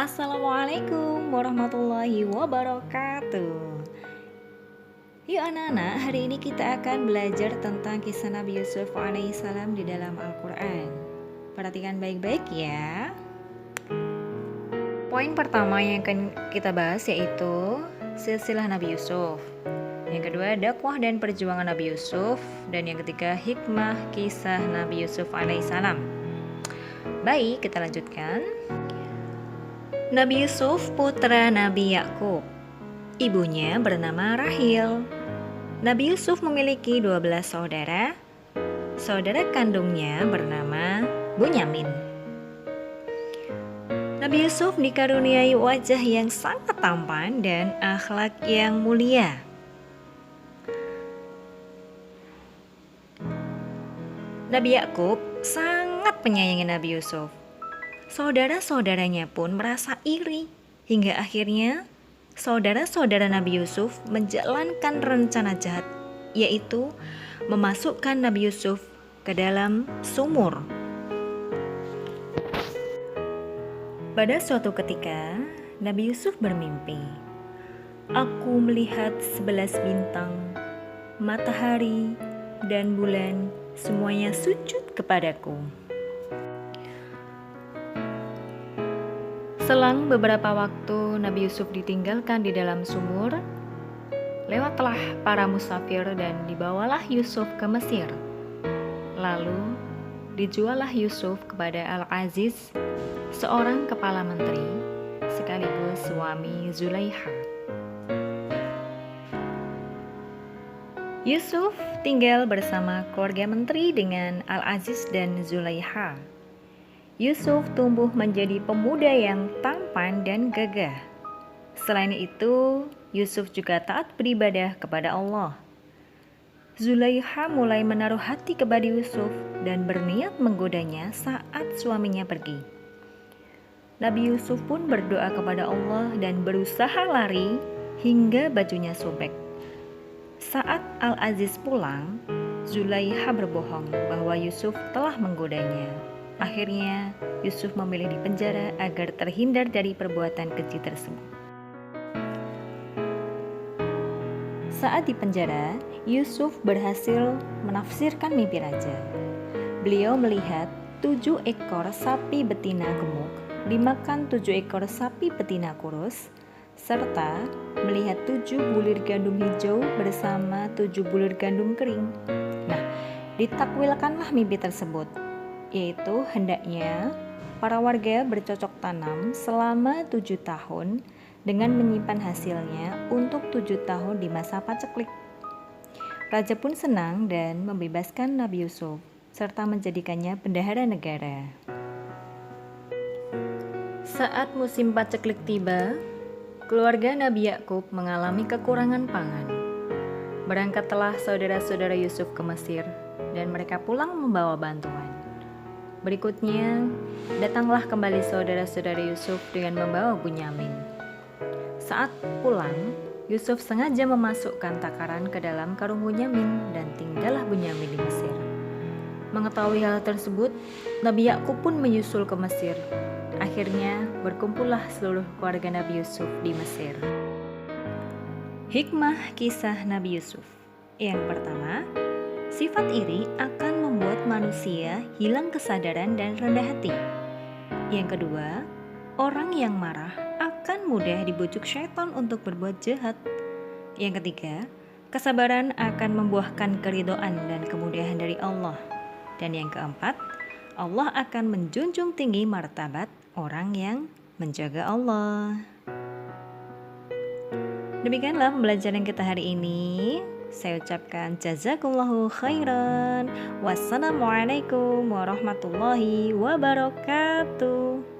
Assalamualaikum warahmatullahi wabarakatuh. Yuk anak-anak, hari ini kita akan belajar tentang kisah Nabi Yusuf alaihissalam di dalam Al-Quran. Perhatikan baik-baik ya. Poin pertama yang akan kita bahas yaitu silsilah Nabi Yusuf. Yang kedua, dakwah dan perjuangan Nabi Yusuf. Dan yang ketiga, hikmah kisah Nabi Yusuf alaihissalam. Baik, kita lanjutkan. Nabi Yusuf putra Nabi Yakub. Ibunya bernama Rahil. Nabi Yusuf memiliki 12 saudara. Saudara kandungnya bernama Bunyamin. Nabi Yusuf dikaruniai wajah yang sangat tampan dan akhlak yang mulia. Nabi Yakub sangat menyayangi Nabi Yusuf. Saudara-saudaranya pun merasa iri, hingga akhirnya saudara-saudara Nabi Yusuf menjalankan rencana jahat, yaitu memasukkan Nabi Yusuf ke dalam sumur. Pada suatu ketika, Nabi Yusuf bermimpi, "Aku melihat 11 bintang, matahari, dan bulan, semuanya sujud kepadaku." Selang beberapa waktu Nabi Yusuf ditinggalkan di dalam sumur, lewatlah para musafir dan dibawalah Yusuf ke Mesir. Lalu dijuallah Yusuf kepada Al-Aziz, seorang kepala menteri, sekaligus suami Zulaikha. Yusuf tinggal bersama keluarga menteri dengan Al-Aziz dan Zulaikha. Yusuf tumbuh menjadi pemuda yang tampan dan gagah. Selain itu, Yusuf juga taat beribadah kepada Allah. Zulaikha mulai menaruh hati kepada Yusuf dan berniat menggodanya saat suaminya pergi. Nabi Yusuf pun berdoa kepada Allah dan berusaha lari hingga bajunya sobek. Saat Al-Aziz pulang, Zulaikha berbohong bahwa Yusuf telah menggodanya. Akhirnya, Yusuf memilih dipenjara agar terhindar dari perbuatan keji tersebut. Saat di penjara, Yusuf berhasil menafsirkan mimpi raja. Beliau melihat 7 ekor sapi betina gemuk dimakan 7 ekor sapi betina kurus, serta melihat 7 bulir gandum hijau bersama 7 bulir gandum kering. Nah, ditakwilkanlah mimpi tersebut, yaitu hendaknya para warga bercocok tanam selama 7 tahun dengan menyimpan hasilnya untuk 7 tahun di masa paceklik. Raja pun senang dan membebaskan Nabi Yusuf serta menjadikannya bendahara negara. Saat musim paceklik tiba, keluarga Nabi Yakub mengalami kekurangan pangan. Berangkatlah saudara-saudara Yusuf ke Mesir dan mereka pulang membawa bantuan. Berikutnya, datanglah kembali saudara-saudara Yusuf dengan membawa Bunyamin. Saat pulang, Yusuf sengaja memasukkan takaran ke dalam karung Bunyamin dan tinggallah Bunyamin di Mesir. Mengetahui hal tersebut, Nabi Yakub pun menyusul ke Mesir. Akhirnya, berkumpullah seluruh keluarga Nabi Yusuf di Mesir. Hikmah kisah Nabi Yusuf. Yang pertama, sifat iri akan membuat manusia hilang kesadaran dan rendah hati. Yang kedua, orang yang marah akan mudah dibujuk syaitan untuk berbuat jahat. Yang ketiga, kesabaran akan membuahkan keridhaan dan kemudahan dari Allah. Dan yang keempat, Allah akan menjunjung tinggi martabat orang yang menjaga Allah. Demikianlah pembelajaran kita hari ini. Saya ucapkan jazakumullahu khairan. Wassalamualaikum warahmatullahi wabarakatuh.